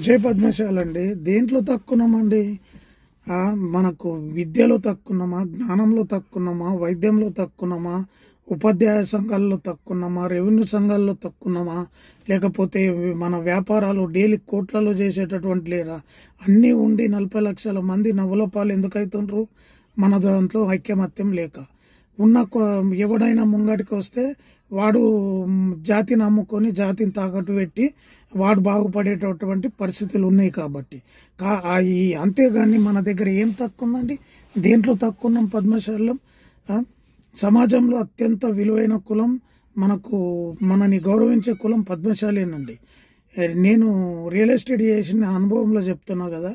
జై పద్మశాలండి. దేంట్లో తక్కున్నామండి? మనకు విద్యలో తక్కున్నామా, జ్ఞానంలో తక్కున్నామా, వైద్యంలో తక్కున్నామా, ఉపాధ్యాయ సంఘాల్లో తక్కున్నామా, రెవెన్యూ సంఘాల్లో తక్కున్నామా, లేకపోతే మన వ్యాపారాలు డైలీ కోట్లలో చేసేటటువంటి లేరా? అన్నీ ఉండి 40 లక్షల మంది నవ్వుల పాలు ఎందుకవుతుండ్రు? మన దాంట్లో ఐక్యమత్యం లేక. ఉన్న ఎవడైనా ముంగటికి వస్తే వాడు జాతిని అమ్ముకొని జాతిని తాకట్టు పెట్టి వాడు బాగుపడేటటువంటి పరిస్థితులు ఉన్నాయి కాబట్టి ఈ అంతేగాని మన దగ్గర ఏం తక్కువ ఉందండి? దేంట్లో తక్కువ ఉన్నాం? పద్మశాలం సమాజంలో అత్యంత విలువైన కులం, మనని గౌరవించే కులం పద్మశాలేనండి. నేను రియల్ ఎస్టేట్ చేసిన అనుభవంలో చెప్తున్నా కదా.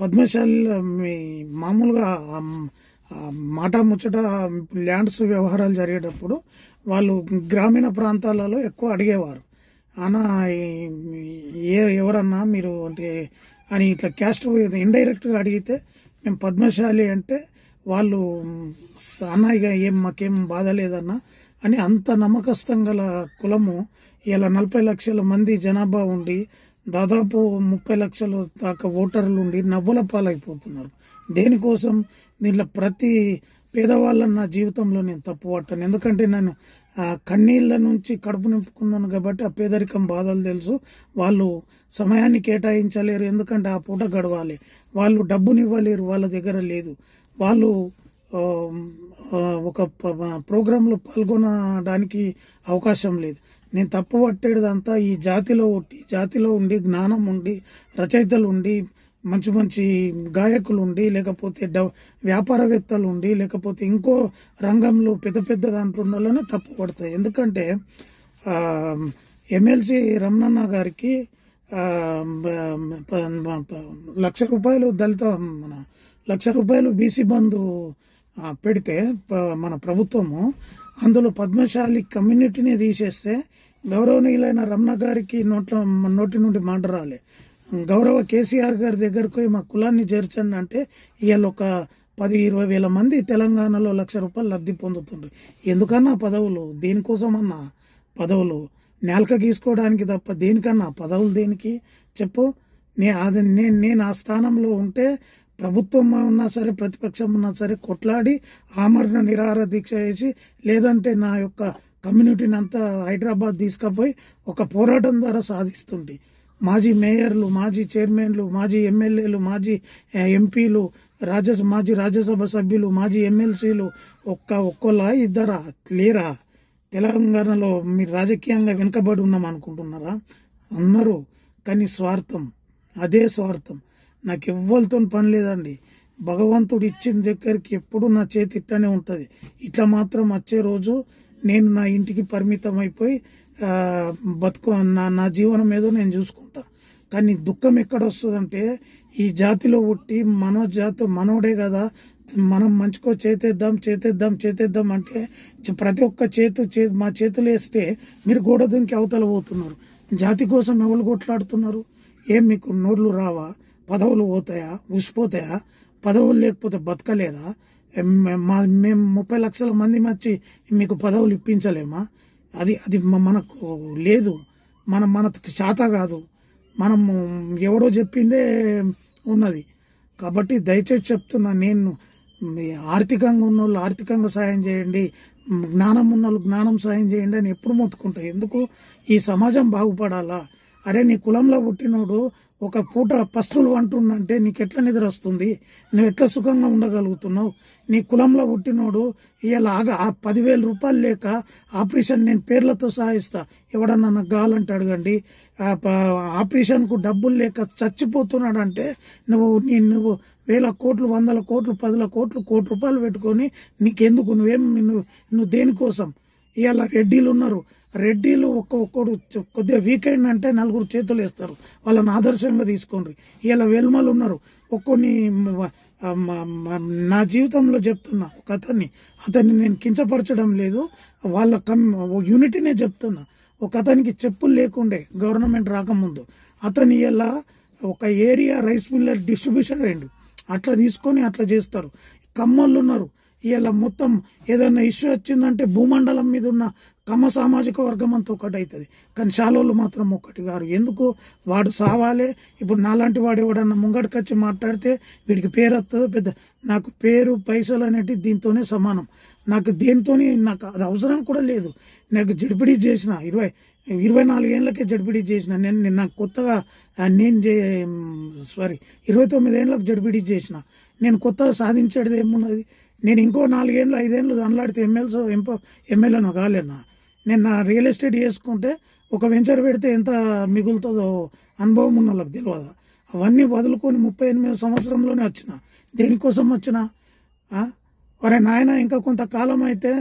పద్మశాలి మామూలుగా మాట ముచ్చట ల్యాండ్స్ వ్యవహారాలు జరిగేటప్పుడు వాళ్ళు గ్రామీణ ప్రాంతాలలో ఎక్కువ అడిగేవారు. అన్నా ఎవరన్నా మీరు అంటే అని ఇట్లా క్యాస్ట్ ఇండైరెక్ట్గా అడిగితే మేము పద్మశాలి అంటే వాళ్ళు అన్న ఇక మాకేం బాధ లేదన్నా అని అంత నమ్మకస్థం గల కులము ఇలా 40 లక్షల మంది జనాభా ఉండి దాదాపు 30 లక్షల దాకా ఓటర్లు ఉండి నవ్వుల పాలైపోతున్నారు. దేనికోసం? దీంట్లో ప్రతి పేదవాళ్ళని నా జీవితంలో నేను తప్పు పట్టాను. ఎందుకంటే నేను కన్నీళ్ళ నుంచి కడుపు నింపుకున్నాను కాబట్టి ఆ పేదరికం బాధలు తెలుసు. వాళ్ళు సమయాన్ని కేటాయించలేరు, ఎందుకంటే ఆ పూట గడవాలి. వాళ్ళు డబ్బునివ్వలేరు, వాళ్ళ దగ్గర లేదు. వాళ్ళు ఒక ప్రోగ్రాంలో పాల్గొనడానికి అవకాశం లేదు. నేను తప్పు పట్టేదంతా ఈ జాతిలో ఉండి జ్ఞానం ఉండి రచయితలు ఉండి మంచి మంచి గాయకులు ఉండి లేకపోతే వ్యాపారవేత్తలు ఉండి లేకపోతే ఇంకో రంగంలో పెద్ద పెద్ద దాంట్లో ఉన్నలోనే తప్పు పడతాయి. ఎందుకంటే ఎమ్మెల్సీ రమణన్న గారికి ₹1,00,000 దళిత ₹1,00,000 బీసీ బంధు పెడితే మన ప్రభుత్వము అందులో పద్మశాలి కమ్యూనిటీని తీసేస్తే గౌరవనీయులైన రమణ గారికి నోటి నుండి మాట రాలే. గౌరవ కేసీఆర్ గారి దగ్గరకు పోయి మా కులాన్ని చేర్చండి అంటే ఇవాళ ఒక 10-20 వేల మంది తెలంగాణలో ₹1,00,000 లబ్ధి పొందుతుండ్రు. ఎందుకన్నా పదవులు? దేనికోసమన్నా పదవులు? నేలక గీసుకోవడానికి తప్ప దేనికన్నా పదవులు దేనికి చెప్పు? నేను ఆ స్థానంలో ఉంటే ప్రభుత్వం ఉన్నా సరే ప్రతిపక్షం ఉన్నా సరే కొట్లాడి ఆమరణ నిరాహార దీక్ష చేసి లేదంటే నా యొక్క కమ్యూనిటీని అంతా హైదరాబాద్ తీసుకుపోయి ఒక పోరాటం ద్వారా సాధిస్తుంటే మాజీ మేయర్లు, మాజీ చైర్మన్లు, మాజీ ఎమ్మెల్యేలు, మాజీ ఎంపీలు, మాజీ రాజ్యసభ సభ్యులు, మాజీ ఎమ్మెల్సీలు ఒక్కోలా ఇద్దరా లేరా? తెలంగాణలో మీరు రాజకీయంగా వెనుకబడి ఉన్నాం అనుకుంటున్నారా? అన్నారు. కానీ స్వార్థం, అదే స్వార్థం. నాకు ఎవ్వరితో పని లేదండి. భగవంతుడు ఇచ్చిన దగ్గరికి ఎప్పుడు నా చేతి ఇట్లానే ఉంటుంది. ఇట్లా మాత్రం వచ్చే రోజు నేను నా ఇంటికి పరిమితం అయిపోయి నా జీవనం ఏదో నేను చూసుకుంటా. కానీ దుఃఖం ఎక్కడ వస్తుందంటే ఈ జాతిలో పుట్టి మనోడే కదా, మనం మంచుకో చేతేద్దాం అంటే ప్రతి ఒక్క మా చేతులు వేస్తే మీరు గోడ దుంకి అవతల పోతున్నారు. జాతి కోసం ఎవరు కొట్లాడుతున్నారు? ఏం మీకు నోర్లు రావా? పదవులు పోతాయా? ఉసిపోతాయా? పదవులు లేకపోతే బతకలేరా? మేము 30 లక్షల మంది వచ్చి మీకు పదవులు ఇప్పించలేమా? అది మనకు లేదు. మనకు చేత కాదు. మనము ఎవడో చెప్పిందే ఉన్నది. కాబట్టి దయచేసి చెప్తున్నా, నేను ఆర్థికంగా ఉన్నోళ్ళు ఆర్థికంగా సాయం చేయండి, జ్ఞానం ఉన్నోళ్ళు జ్ఞానం సాయం చేయండి అని ఎప్పుడు మొత్తుకుంటా. ఎందుకు? ఈ సమాజం బాగుపడాలా. అరే నీ కులంలో పుట్టినోడు ఒక పూట పస్తులు అంటుండంటే నీకెట్లా నిద్ర వస్తుంది? నువ్వు ఎట్లా సుఖంగా ఉండగలుగుతున్నావు? నీ కులంలో పుట్టినోడు ఇలా ₹10,000 లేక ఆపరేషన్ నేను పేర్లతో సహాయిస్తా, ఎవడన్నా నాకు కావాలంటే అడగండి. ఆపరేషన్కు డబ్బులు లేక చచ్చిపోతున్నాడంటే నువ్వు 1,000 కోట్లు, 100 కోట్లు, 10 కోట్లు, ₹1,00,000 పెట్టుకొని నీకెందుకు? నువ్వు దేనికోసం? ఇవాళ రెడ్డిలు ఉన్నారు. రెడ్డిలు ఒక్కొక్కడు కొద్దిగా వీకెండ్ అంటే 4 చేతులు వేస్తారు. వాళ్ళని ఆదర్శంగా తీసుకోండి. ఇలా వెల్మలు ఉన్నారు. నా జీవితంలో చెప్తున్నా ఒక అతన్ని నేను కించపరచడం లేదు, వాళ్ళ యూనిటీనే చెప్తున్నా. ఒక అతనికి చెప్పులు లేకుండే గవర్నమెంట్ రాకముందు అతని ఇలా ఒక ఏరియా రైస్ మిల్లర్ డిస్ట్రిబ్యూషన్ అయ్యిండు. అట్లా తీసుకొని అట్లా చేస్తారు. కమ్మళ్ళు ఉన్నారు. ఇలా మొత్తం ఏదైనా ఇష్యూ వచ్చిందంటే భూమండలం మీద ఉన్న కమ్మ సామాజిక వర్గం అంతా ఒకటి అవుతుంది, కానీ శాలోళ్ళు మాత్రం ఒక్కటి గారు. ఎందుకు? వాడు సావాలే. ఇప్పుడు నాలాంటి వాడు ఎవడన్నా ముంగడికి వచ్చి మాట్లాడితే వీడికి పేరు వస్తుందో పెద్ద. నాకు పేరు పైసలు అనేటివి దీంతోనే సమానం. నాకు దేనితోని నాకు అది అవసరం కూడా లేదు. నాకు జడ్పిడి చేసిన 24 ఏళ్ళకే జడ్పిడి చేసిన నేను. నాకు కొత్తగా నేను 29 ఏళ్ళకి జడ్పిడి చేసిన. నేను కొత్తగా సాధించేది ఏమున్నది? నేను ఇంకో 4 ఏళ్ళు 5 ఏళ్ళు అనలాడితే ఎమ్మెల్యేనో కాలేనా? నేను నా రియల్ ఎస్టేట్ చేసుకుంటే ఒక వెంచర్ పెడితే ఎంత మిగులుతుందో అనుభవం ఉన్న వాళ్ళకి తెలియదా? అవన్నీ వదులుకొని 38 సంవత్సరంలోనే వచ్చిన. దేనికోసం వచ్చిన? ఒరే నాయన, ఇంకా కొంతకాలం అయితే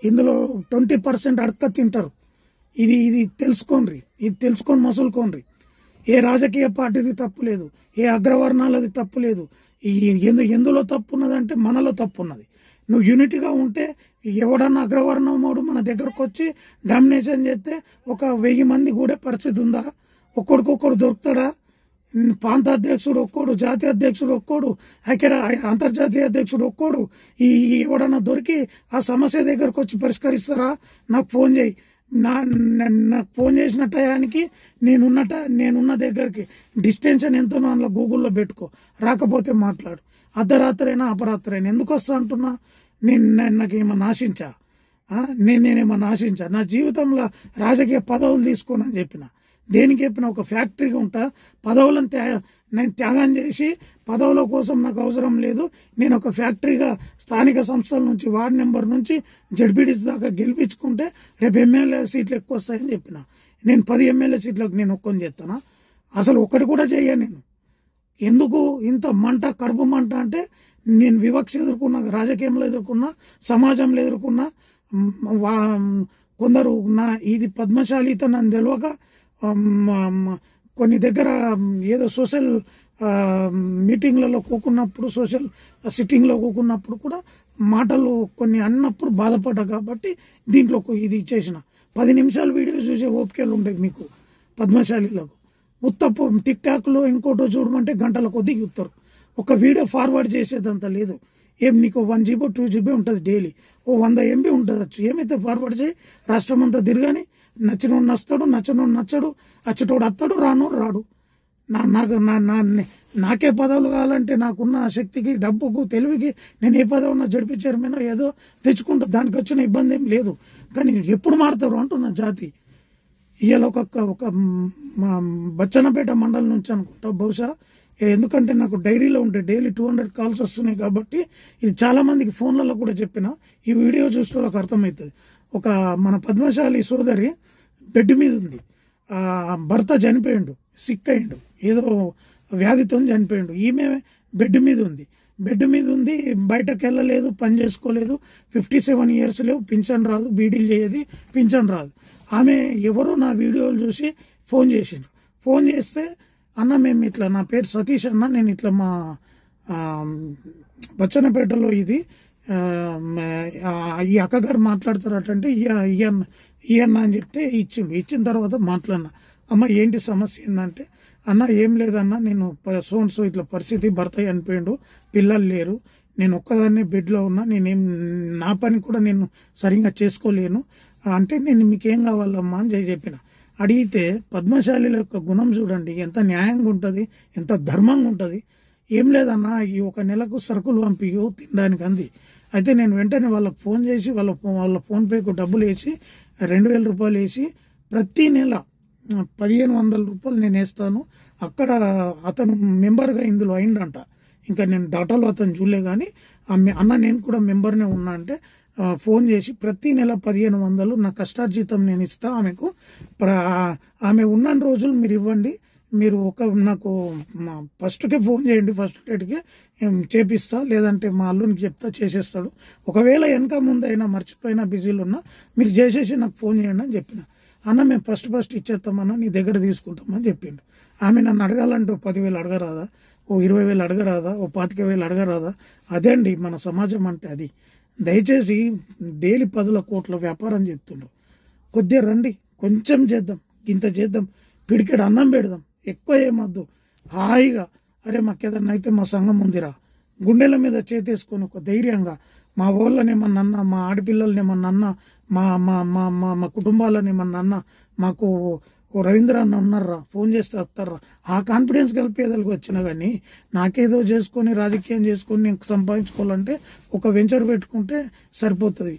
ఇందులో 20% అడక తింటారు. ఇది తెలుసుకోండి, ఇది తెలుసుకొని మసులుకోండి. ఏ రాజకీయ పార్టీది తప్పు లేదు, ఏ అగ్రవర్ణాలది తప్పు లేదు. ఎందులో తప్పు ఉన్నదంటే మనలో తప్పు ఉన్నది. నువ్వు యూనిటీగా ఉంటే ఎవడన్నా అగ్రవర్ణమోడు మన దగ్గరకు వచ్చి డామినేషన్ చేస్తే ఒక 1000 మంది కూడా పరిస్థితి ఉందా? ఒక్కడికొక్కడు దొరుకుతాడా? ప్రాంత అధ్యక్షుడు ఒక్కోడు, జాతీయ అధ్యక్షుడు ఒక్కోడు, అంతర్జాతీయ అధ్యక్షుడు ఒక్కోడు. ఎవడన్నా దొరికి ఆ సమస్య దగ్గరకు వచ్చి పరిష్కరిస్తారా? నాకు ఫోన్ చేయి. నాకు ఫోన్ చేసిన టయానికి నేనున్న దగ్గరికి డిస్టెన్షన్ ఎంతనో అందులో గూగుల్లో పెట్టుకో. రాకపోతే మాట్లాడు. అర్ధరాత్రైనా అపరాత్రైనా. ఎందుకు వస్తా అంటున్నా? నాకేమన్నా ఆశించా? నేనేమన్నా ఆశించా? నా జీవితంలో రాజకీయ పదవులు తీసుకోనని చెప్పిన. దేనికి చెప్పిన? ఒక ఫ్యాక్టరీగా ఉంటా. పదవులను నేను త్యాగం చేసి పదవుల కోసం నాకు అవసరం లేదు. నేను ఒక ఫ్యాక్టరీగా స్థానిక సంస్థల నుంచి వార్డు నెంబర్ నుంచి జడ్పీటీసీ దాకా గెలిపించుకుంటే రేపు ఎమ్మెల్యే సీట్లు ఎక్కువ వస్తాయని చెప్పిన. నేను 10 ఎమ్మెల్యే సీట్లకు నేను ఒక్కని చేస్తానా? అసలు ఒక్కటి కూడా చెయ్యా నేను. ఎందుకు ఇంత మంట, కడుపు మంట అంటే నేను వివక్ష ఎదుర్కొన్నా, రాజకీయంలో ఎదుర్కొన్నా, సమాజంలో ఎదుర్కొన్నా. కొందరు ఇది పద్మశాలితో నన్ను తెలియక కొన్ని దగ్గర ఏదో సోషల్ మీటింగ్లలో కూకున్నప్పుడు, సోషల్ సిట్టింగ్లో కూకున్నప్పుడు కూడా మాటలు కొన్ని అన్నప్పుడు బాధపడ్డా. కాబట్టి దీంట్లో ఇది చేసిన 10 నిమిషాలు వీడియో చూసే ఓపికలు ఉండేవి మీకు పద్మశాలిలకు. ఉత్తప్పు టిక్ టాక్లో ఇంకోటో చూడమంటే గంటల కొద్దీ చూస్తారు. ఒక వీడియో ఫార్వర్డ్ చేసేదంత లేదు. నీకు 1 GB 2 GB ఉంటుంది డైలీ. 100 MB ఉంటుంది. ఏమైతే ఫార్వర్డ్ చేయి, రాష్ట్రం అంతా తిరగాని. నచ్చినోడు నచ్చుతాడు, నచ్చనోడు నచ్చడు, అచ్చటోడు అత్తడు, రానోడు రాడు. నాకే పదవులు కావాలంటే నాకున్న శక్తికి, డబ్బుకు, తెలివికి నేను ఏ పదవి ఉన్నా జడ్పీ చైర్మన్ ఏదో తెచ్చుకుంటా. దానికి వచ్చిన ఇబ్బంది ఏం లేదు. కానీ ఎప్పుడు మారుతారు అంటున్నా జాతి. ఇవాళ ఒక బచ్చన్నపేట మండలం నుంచి అనుకుంటా బహుశా. ఎందుకంటే నాకు డైరీలో ఉంటే డైలీ 200 కాల్స్ వస్తున్నాయి కాబట్టి ఇది చాలా మందికి ఫోన్లలో కూడా చెప్పిన. ఈ వీడియో చూస్తే వాళ్ళకి అర్థమవుతుంది. ఒక మన పద్మశాలి సోదరి బెడ్ మీద ఉంది. భర్త చనిపోయిండు, సిక్ అయిండు, ఏదో వ్యాధితో చనిపోయిండు. ఈమె బెడ్ మీద ఉంది. బయటకు వెళ్ళలేదు, పని చేసుకోలేదు, 57 years లేవు, పింఛన్ రాదు, బీడీలు చేయదు, పింఛన్ రాదు. ఆమె ఎవరో నా వీడియోలు చూసి ఫోన్ చేసిండ్రు. ఫోన్ చేస్తే, అన్న మేము ఇట్లా, నా పేరు సతీష్ అన్న, నేను ఇట్లా మా బచ్చన్నపేటలో ఇది ఈ అక్కగారు మాట్లాడతారటంటే ఇయ్యన్న అని చెప్తే ఇచ్చిన తర్వాత మాట్లాడినా. అమ్మ ఏంటి సమస్య ఏంటంటే, అన్న ఏం లేదన్నా, నేను సో ఇట్లా పరిస్థితి, భర్త చనిపోయిండు, పిల్లలు లేరు, నేను ఒక్కదాన్నే బెడ్లో ఉన్నా, నా పని కూడా నేను సరిగ్గా చేసుకోలేను అంటే, నేను మీకేం కావాలమ్మా అని చెప్పిన. అడిగితే పద్మశాలిల యొక్క గుణం చూడండి, ఎంత న్యాయంగా ఉంటుంది, ఎంత ధర్మంగా ఉంటుంది. ఏం లేదన్నా, ఈ 1 నెలకు సరుకులు పంపియు తినడానికి అంది. అయితే నేను వెంటనే వాళ్ళకి ఫోన్ చేసి వాళ్ళ ఫోన్పేకు డబ్బులు వేసి 2000 రూపాయలు వేసి ప్రతి నెల 1500 రూపాయలు నేను వేస్తాను. అక్కడ అతను మెంబర్గా ఇందులో అయిందంట. ఇంకా నేను డాటాలో అతను చూడలే, కానీ అన్న నేను కూడా మెంబర్నే ఉన్నా అంటే ఫోన్ చేసి ప్రతి నెల 1500 నా కష్టార్జితం నేను ఇస్తా ఆమెకు. ఆమె ఉన్న రోజులు మీరు ఇవ్వండి, మీరు నాకు ఫస్ట్కే ఫోన్ చేయండి, ఫస్ట్ డేట్కే చేపిస్తా, లేదంటే మా అల్లునికి చెప్తా, చేసేస్తాడు. ఒకవేళ వెనక ముందు అయినా మర్చిపోయినా బిజీలో ఉన్నా మీరు చేసేసి నాకు ఫోన్ చేయండి అని చెప్పిన. అన్న మేము ఫస్ట్ ఇచ్చేస్తామన్నా, నీ దగ్గర తీసుకుంటామని చెప్పిండు. ఆమె నన్ను అడగాలంటే 10,000 అడగరాదా, 20,000 అడగరాదా, 25,000 అడగరాదా? అదే అండి మన సమాజం అంటే. అది దయచేసి డైలీ 10 కోట్ల వ్యాపారం చేస్తుండ్రు. కొద్దిగా రండి, కొంచెం చేద్దాం, ఇంత చేద్దాం, పిడికెడు అన్నం పెడదాం, ఎక్కువ ఏమొద్దు. హాయిగా అరే మాకేదన్నా అయితే మా సంఘం ఉందిరా, గుండెల మీద చేతేసుకొని ఒక ధైర్యంగా మా ఊళ్ళని ఏమన్నా అన్నా, మా ఆడపిల్లల్ని ఏమన్నా అన్నా, మా మా మా మా మా కుటుంబాలని ఏమన్నా అన్నా, మాకు ఓ రవీంద్ర అన్న ఉన్నారా, ఫోన్ చేస్తే వస్తారా, ఆ కాన్ఫిడెన్స్ కలిపేదలకు వచ్చినా కానీ నాకేదో చేసుకొని రాజకీయం చేసుకొని నేను సంపాదించుకోవాలంటే ఒక వెంచర్ పెట్టుకుంటే సరిపోతుంది.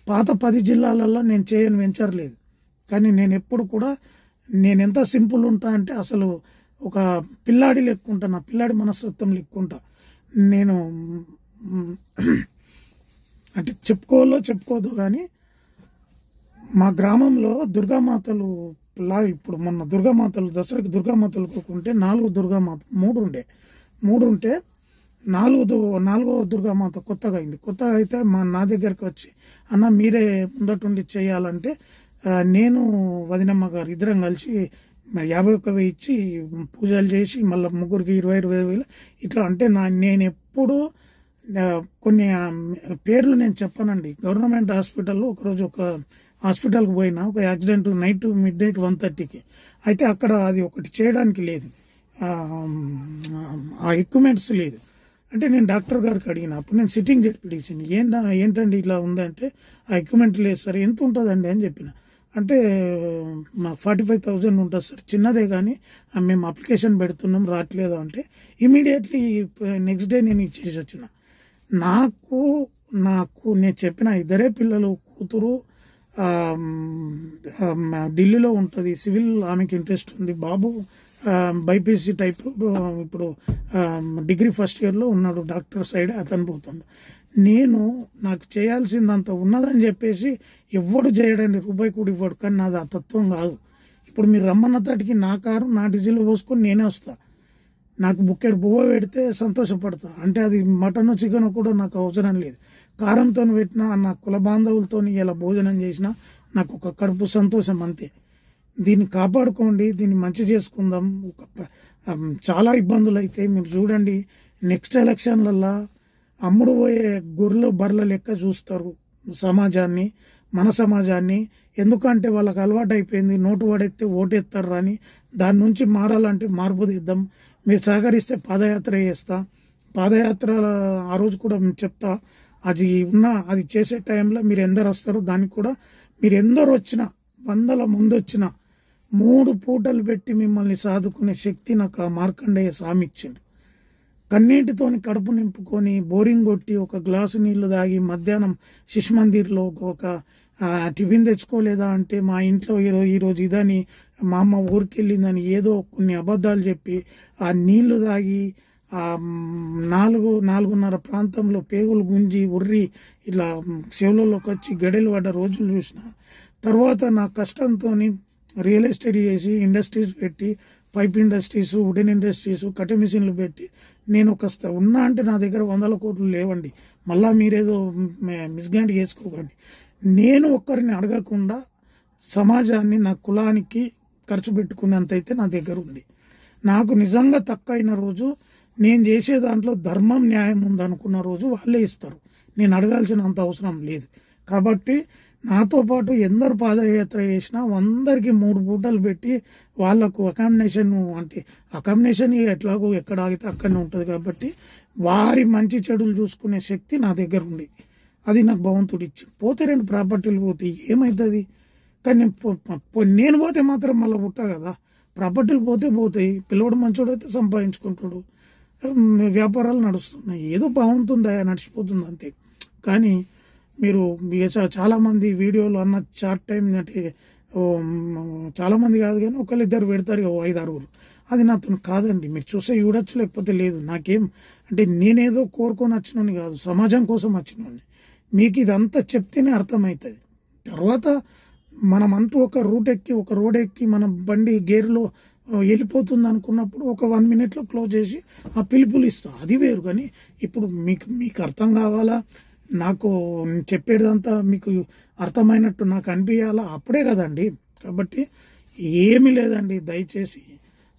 పాత 10 జిల్లాలలో నేను చేయని వెంచర్ లేదు. కానీ నేను ఎప్పుడు కూడా నేను ఎంత సింపుల్ ఉంటా అంటే అసలు ఒక పిల్లాడి లెక్కుంటా, నా పిల్లాడి మనస్తత్వం లెక్కుంటా నేను. అంటే చెప్పుకోవద్దు కానీ మా గ్రామంలో దుర్గామాతలు ఇప్పుడు మొన్న దుర్గామాతలు దసరాకి దుర్గామాతలు కోకుంటే 4 దుర్గామాత 3 ఉంటే నాలుగో దుర్గామాత కొత్తగా అయింది. కొత్తగా అయితే నా దగ్గరికి వచ్చి అన్న మీరే ముందటుండి చేయాలంటే నేను వదినమ్మ గారు ఇద్దరం కలిసి 51,000 ఇచ్చి పూజలు చేసి మళ్ళీ ముగ్గురికి 20,000 ఇట్లా. అంటే నేను ఎప్పుడు కొన్ని పేర్లు నేను చెప్పానండి. గవర్నమెంట్ హాస్పిటల్లో ఒకరోజు ఒక హాస్పిటల్కి పోయినా, ఒక యాక్సిడెంట్ మిడ్ నైట్ 1:30కి అయితే అక్కడ అది ఒకటి చేయడానికి లేదు, ఆ ఎక్విప్మెంట్స్ లేదు. అంటే నేను డాక్టర్ గారికి అడిగిన, అప్పుడు నేను సిట్టింగ్ జెడ్పీటీసీని, ఏంటండి ఇట్లా ఉందంటే ఆ ఎక్విప్మెంట్ లేదు సార్. ఎంత ఉంటుందండి అని చెప్పిన. అంటే మాకు 45,000 ఉంటుంది సార్, చిన్నదే కానీ మేము అప్లికేషన్ పెడుతున్నాం రావట్లేదు అంటే ఇమీడియట్లీ నెక్స్ట్ డే నేను ఇచ్చేసి వచ్చిన. నాకు నేను చెప్పిన ఇద్దరే పిల్లలు, కూతురు ఢిల్లీలో ఉంటుంది, సివిల్ ఆమెకి ఇంట్రెస్ట్ ఉంది, బాబు బైపీసీ టైప్ ఇప్పుడు డిగ్రీ ఫస్ట్ ఇయర్లో ఉన్నాడు, డాక్టర్ సైడ్ అతను పోతుండు. నాకు చేయాల్సిందంత ఉన్నదని చెప్పేసి ఎవ్వడు చేయడండి, రూపాయి కూడా ఇవ్వడు. కానీ నాది ఆ తత్వం కాదు. ఇప్పుడు మీరు రమ్మన్న తటికి నా కారు నా డీజిల్ పోసుకొని నేనే వస్తా. నాకు బుక్కెడు బువ్వ పెడితే సంతోషపడతా. అంటే అది మటన్ చికెన్ కూడా నాకు అవసరం లేదు. కారంతో పెట్టినా, నా కుల బాంధవులతో ఇలా భోజనం చేసినా నాకు ఒక కడుపు సంతోషం అంతే. దీన్ని కాపాడుకోండి, దీన్ని మంచి చేసుకుందాం. చాలా ఇబ్బందులు అయితే మీరు చూడండి, నెక్స్ట్ ఎలక్షన్లల్లో అమ్ముడు పోయే గొర్రెలు బర్రెల లెక్క చూస్తారు సమాజాన్ని, మన సమాజాన్ని. ఎందుకంటే వాళ్ళకి అలవాటు అయిపోయింది, నోటు పడెత్తే ఓటేస్తారు అని. దాని నుంచి మారాలంటే మార్పు తెద్దాం. మీరు సహకరిస్తే పాదయాత్ర చేస్తా. పాదయాత్ర ఆ రోజు కూడా చెప్తా, అది చేసే టైంలో మీరు ఎందరు వస్తారు, దానికి కూడా మీరు ఎందరు వచ్చినా, 100 మంది వచ్చినా 3 పూటలు పెట్టి మిమ్మల్ని సాదుకునే శక్తి నాకు ఆ మార్కండేయ స్వామి ఇచ్చిండు. కన్నీటితోని కడుపు నింపుకొని బోరింగ్ కొట్టి ఒక గ్లాసు నీళ్లు తాగి మధ్యాహ్నం శిశు మందిర్లో ఒక టిఫిన్ తెచ్చుకోలేదా అంటే మా ఇంట్లో ఈరోజు ఇదని, మా అమ్మ ఊరికి వెళ్ళిందని ఏదో కొన్ని అబద్ధాలు చెప్పి ఆ నీళ్లు తాగి ఆ 4:30 ప్రాంతంలో పేగులు గుంజి ఉర్రి ఇట్లా చెవులలోకి వచ్చి గడెలు పడ్డ రోజులు చూసిన. తర్వాత నా కష్టంతో రియల్ ఎస్టేట్ చేసి ఇండస్ట్రీస్ పెట్టి, పైప్ ఇండస్ట్రీస్, వుడెన్ ఇండస్ట్రీస్, కట్టె మిషన్లు పెట్టి నేను ఉన్నా అంటే నా దగ్గర 100 కోట్లు లేవండి. మళ్ళా మీరేదో మిస్గైడ్ చేసుకోకండి. నేను ఒక్కరిని అడగకుండా సమాజాన్ని, నా కులానికి ఖర్చు పెట్టుకునేంతైతే నా దగ్గర ఉంది. నాకు నిజంగా తక్కువైన రోజు, నేను చేసే దాంట్లో ధర్మం న్యాయం ఉందనుకున్న రోజు వాళ్ళే ఇస్తారు. నేను అడగాల్సినంత అవసరం లేదు. కాబట్టి నాతో పాటు ఎందరు పాదయాత్ర చేసినా అందరికీ 3 పూటలు పెట్టి వాళ్లకు అకామిడేషన్ ఎట్లాగో ఎక్కడ ఆగితే అక్కడనే ఉంటుంది. కాబట్టి వారి మంచి చెడులు చూసుకునే శక్తి నా దగ్గర ఉంది. అది నాకు భగవంతుడు ఇచ్చి. పోతే 2 ప్రాపర్టీలు పోతాయి, ఏమవుతుంది? కానీ నేను పోతే మాత్రం మళ్ళీ పుట్టా కదా. ప్రాపర్టీలు పోతాయి. పిల్లవాడు మంచోడు అయితే సంపాదించుకుంటాడు, వ్యాపారాలు నడుస్తున్నాయి, ఏదో బాగుంటుందా నడిచిపోతుంది అంతే. కానీ మీరు చాలామంది వీడియోలు అన్న షార్ట్ టైం అంటే చాలామంది కాదు కానీ 1-2 పెడతారు, 5-6. అది నాతో కాదండి. మీరు చూసే చూడొచ్చు, లేకపోతే లేదు. నాకేం అంటే నేనేదో కోరుకొని వచ్చినోని కాదు, సమాజం కోసం వచ్చినోని. మీకు ఇదంతా చెప్తేనే అర్థమవుతుంది. తర్వాత మనం అంటూ ఒక రోడ్ ఎక్కి మన బండి గేర్లో వెళ్ళిపోతుంది అనుకున్నప్పుడు ఒక 1 మినిట్లో క్లోజ్ చేసి ఆ పిలుపులు ఇస్తాం, అది వేరు. కానీ ఇప్పుడు మీకు అర్థం కావాలా, నాకు చెప్పేదంతా మీకు అర్థమైనట్టు నాకు అనిపించాలా, అప్పుడే కదండి. కాబట్టి ఏమీ లేదండి, దయచేసి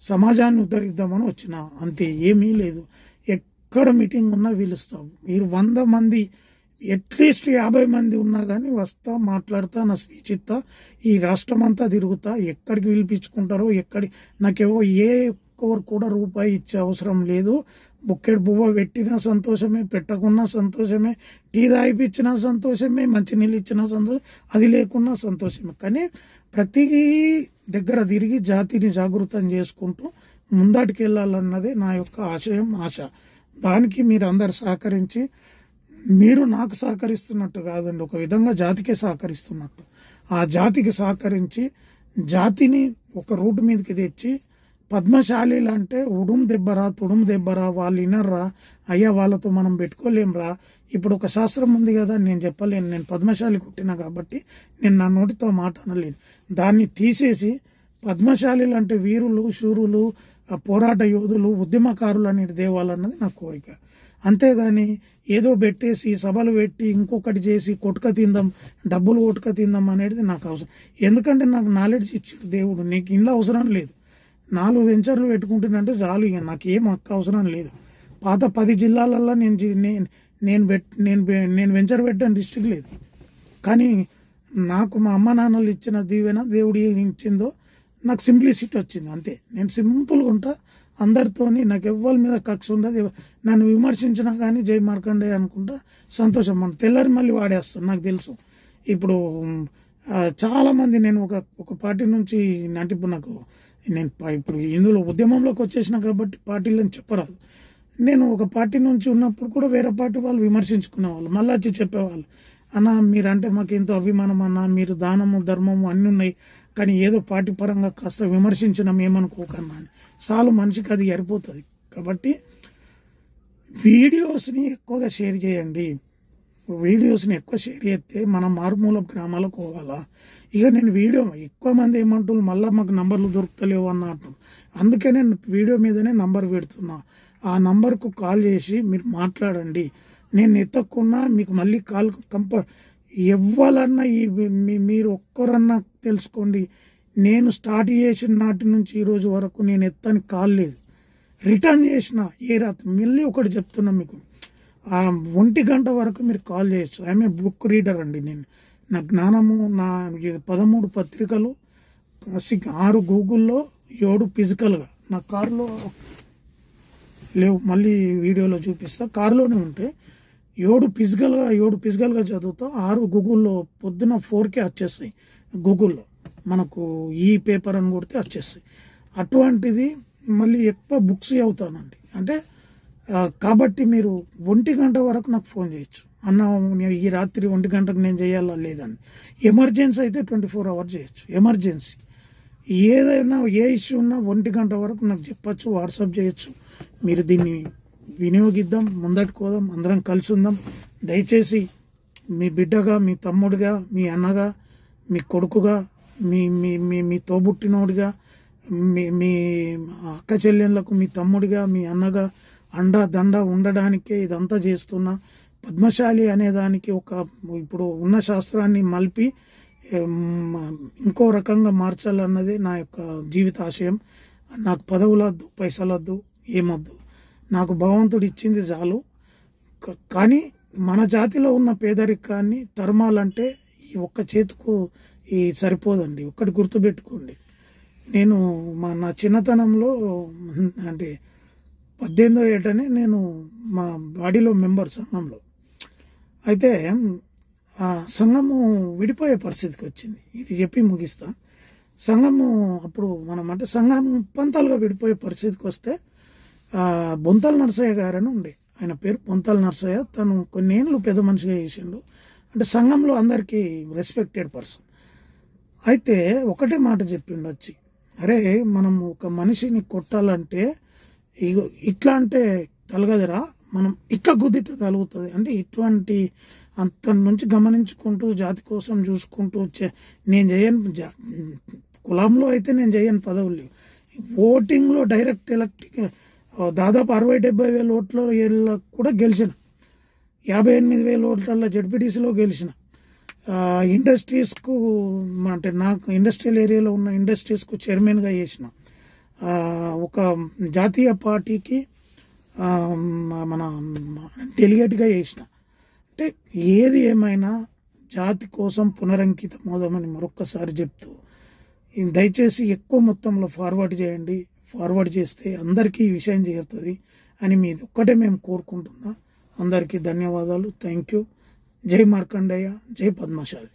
సమాజాన్ని ఉద్ధరిద్దామని వచ్చిన, అంతే, ఏమీ లేదు. ఎక్కడ మీటింగ్ ఉన్నా పిలుస్తాం. మీరు 100 మంది, అట్లీస్ట్ 50 మంది ఉన్నా కానీ వస్తా, మాట్లాడతా, నా స్పీచ్ ఇస్తా, ఈ రాష్ట్రం అంతా తిరుగుతా. ఎక్కడికి పిలిపించుకుంటారో నాకేవో ఒక్కరు కూడా రూపాయి ఇచ్చే అవసరం లేదు. బుక్కెడు బువ్వ పెట్టినా సంతోషమే, పెట్టకున్నా సంతోషమే, టీ తాగిపించినా సంతోషమే, మంచినీళ్ళు ఇచ్చినా సంతోషం, అది లేకున్నా సంతోషమే. కానీ ప్రతి దగ్గర తిరిగి జాతిని జాగృతం చేసుకుంటూ ముందటికి వెళ్ళాలన్నదే నా యొక్క ఆశయం, ఆశ. దానికి మీరు అందరు సహకరించి, మీరు నాకు సహకరిస్తున్నట్టు కాదండి, ఒక విధంగా జాతికే సహకరిస్తున్నట్టు, ఆ జాతికి సహకరించి జాతిని ఒక రూట్ మీదకి తెచ్చి, పద్మశాలీలు అంటే ఉడుము దెబ్బరా తుడుము దెబ్బరా, వాళ్ళు వినర్రా, అయ్యా వాళ్ళతో మనం పెట్టుకోలేంరా. ఇప్పుడు ఒక శాస్త్రం ఉంది కదా, నేను చెప్పలేను, నేను పద్మశాలి కుట్టినా కాబట్టి నేను నా నోటితో మాట అనలేను. దాన్ని తీసేసి పద్మశాలీలు అంటే వీరులు, శూరులు, పోరాట యోధులు, ఉద్యమకారులు అనేది దేవాలన్నది నా కోరిక. అంతేగాని ఏదో పెట్టేసి సభలు పెట్టి ఇంకొకటి చేసి కొట్టుక తిందాం, డబ్బులు కొట్టుక తిందాం అనేది నాకు అవసరం. ఎందుకంటే నాకు నాలెడ్జ్ ఇచ్చాడు దేవుడు, నీకు ఇంట్లో అవసరం లేదు, 4 వెంచర్లు పెట్టుకుంటున్నంటే చాలు, ఇక నాకు ఏం అవసరం లేదు. పాత 10 జిల్లాలల్లో నేను వెంచర్ పెట్టిన డిస్ట్రిక్ట్ లేదు. కానీ నాకు మా అమ్మ నాన్నలు ఇచ్చిన దీవెన, దేవుడు ఇచ్చిందో నాకు సింప్లిసిటీ వచ్చింది, అంతే. నేను సింపుల్గా ఉంటా అందరితోని, నాకు ఎవ్వరి మీద కక్ష ఉండదు. నన్ను విమర్శించినా కానీ జై మార్కండే అనుకుంటా సంతోషం. మన తెల్లారి మళ్ళీ వాడేస్తాను, నాకు తెలుసు. ఇప్పుడు చాలామంది, నేను ఒక పార్టీ నుంచి అంటే ఇప్పుడు నాకు, నేను ఇప్పుడు ఇందులో ఉద్యమంలోకి వచ్చేసిన కాబట్టి పార్టీలను చెప్పరాదు. నేను ఒక పార్టీ నుంచి ఉన్నప్పుడు కూడా వేరే పార్టీ వాళ్ళు విమర్శించుకునేవాళ్ళు, మళ్ళీ వచ్చి చెప్పేవాళ్ళు, అన్న మీరంటే మాకు ఎంతో అభిమానం అన్న, మీరు దానము ధర్మము అన్నీ ఉన్నాయి, కానీ ఏదో పార్టీ పరంగా కాస్త విమర్శించినాం ఏమనుకోకన్నా అని. చాలు, మనిషికి అది సరిపోతుంది. కాబట్టి వీడియోస్ని ఎక్కువగా షేర్ చేయండి. వీడియోస్ని ఎక్కువ షేర్ చేస్తే మనం మారుమూల గ్రామాలకు పోవాలా. ఇక నేను వీడియో ఎక్కువ మంది ఏమంటున్నారు, మళ్ళీ మాకు నంబర్లు దొరుకుతలేవు అన్నట్టు. అందుకే నేను వీడియో మీదనే నంబర్ పెడుతున్నా. ఆ నంబర్కు కాల్ చేసి మీరు మాట్లాడండి. నేను ఎత్తకున్నా మీకు మళ్ళీ కాల్ ఇవ్వాలన్నా మీరు ఒక్కరన్నా తెలుసుకోండి, నేను స్టార్ట్ చేసిన నాటి నుంచి ఈరోజు వరకు నేను ఎత్తని కాల్ లేదు, రిటర్న్ చేసిన ఏ రాత్రి. మళ్ళీ ఒకటి చెప్తున్నా మీకు, 1 గంట వరకు మీరు కాల్ చేయొచ్చు. ఐఎమ్ ఏ బుక్ రీడర్ అండి. నేను నా జ్ఞానము, నా 13 పత్రికలు, 6 గూగుల్లో, 7 ఫిజికల్గా నా కారులో లేవు, మళ్ళీ వీడియోలో చూపిస్తా. కారులోనే ఉంటే 7 ఫిజికల్గా చదువుతా, 6 గూగుల్లో పొద్దున 4కే వచ్చేస్తాయి. గూగుల్లో మనకు ఈ పేపర్ అని కొడితే వచ్చేస్తాయి. అటువంటిది మళ్ళీ ఎక్కువ బుక్స్ చదువుతానండి. అంటే కాబట్టి మీరు 1 గంట వరకు నాకు ఫోన్ చేయొచ్చు, అన్న ఈ రాత్రి 1 గంటకు నేను చేయాలా లేదని. ఎమర్జెన్సీ అయితే 24 అవర్స్ చేయొచ్చు. ఎమర్జెన్సీ ఏదైనా ఏ ఇష్యూ ఉన్నా 1 గంట వరకు నాకు చెప్పచ్చు, వాట్సాప్ చేయొచ్చు. మీరు దీన్ని వినియోగిద్దాం, ముందటికి పోదాం, అందరం కలిసి ఉందాం. దయచేసి మీ బిడ్డగా, మీ తమ్ముడిగా, మీ అన్నగా, మీ కొడుకుగా, మీ మీ మీ మీ తోబుట్టినోడిగా, మీ అక్క చెల్లెళ్ళకు మీ తమ్ముడిగా, మీ అన్నగా అండా దండ ఉండడానికే ఇదంతా చేస్తున్నా. పద్మశాలి అనేదానికి ఇప్పుడు ఉన్న శాస్త్రాన్ని మలిపి ఇంకో రకంగా మార్చాలన్నదే నా యొక్క జీవిత ఆశయం. నాకు పదవులొద్దు, పైసలొద్దు, ఏమొద్దు, నాకు భగవంతుడు ఇచ్చింది చాలు. కానీ మన జాతిలో ఉన్న పేదరికాన్ని తరమాలంటే ఈ ఒక్క చేతుకు సరిపోదండి. ఒక్కటి గుర్తుపెట్టుకోండి, నేను నా చిన్నతనంలో అంటే 18వ ఏటనే నేను మా బాడీలో మెంబర్ సంఘంలో. అయితే ఆ సంఘము విడిపోయే పరిస్థితికి వచ్చింది. ఇది చెప్పి ముగిస్తా. సంఘము అప్పుడు అంటే సంఘం పంతాలుగా విడిపోయే పరిస్థితికి వస్తే బొంతల నరసయ్య గారని ఉండే, ఆయన పేరు బొంతల నరసయ్య. తను కొన్నేళ్ళు పెద్ద మనిషిగా చేసిండు. అంటే సంఘంలో అందరికీ రెస్పెక్టెడ్ పర్సన్. అయితే ఒకటే మాట చెప్పిండు వచ్చి, అరే మనం ఒక మనిషిని కొట్టాలంటే ఇట్లా అంటే తలగదురా, మనం ఇట్లా గుద్దితే తలుగుతుంది అంటే. ఇటువంటి అంత నుంచి గమనించుకుంటూ జాతి కోసం చూసుకుంటూ నేను చేయను, కులంలో అయితే నేను చేయను పదవులు లేవు. ఓటింగ్లో డైరెక్ట్ ఎలక్ట్ దాదాపు 60-70 వేల ఓట్ల కూడా గెలిచిన, 58,000 ఓట్ల జడ్పీటీసీలో గెలిచిన. ఇండస్ట్రీస్కు అంటే నాకు ఇండస్ట్రియల్ ఏరియాలో ఉన్న ఇండస్ట్రీస్కు చైర్మన్గా చేసిన, ఒక జాతీయ పార్టీకి మన డెలిగేట్గా చేసిన. అంటే ఏది ఏమైనా జాతి కోసం పునరంకితం అవుదామని మరొక్కసారి చెప్తూ, దయచేసి ఎక్కువ మొత్తంలో ఫార్వర్డ్ చేయండి. ఫార్వర్డ్ చేస్తే అందరికీ ఈ విషయం చేరుతుంది. అని మీది ఒక్కటే మేము కోరుకుంటున్నా. అందరికీ ధన్యవాదాలు. Thank you. జై మార్కండేయ, జై పద్మశాలి.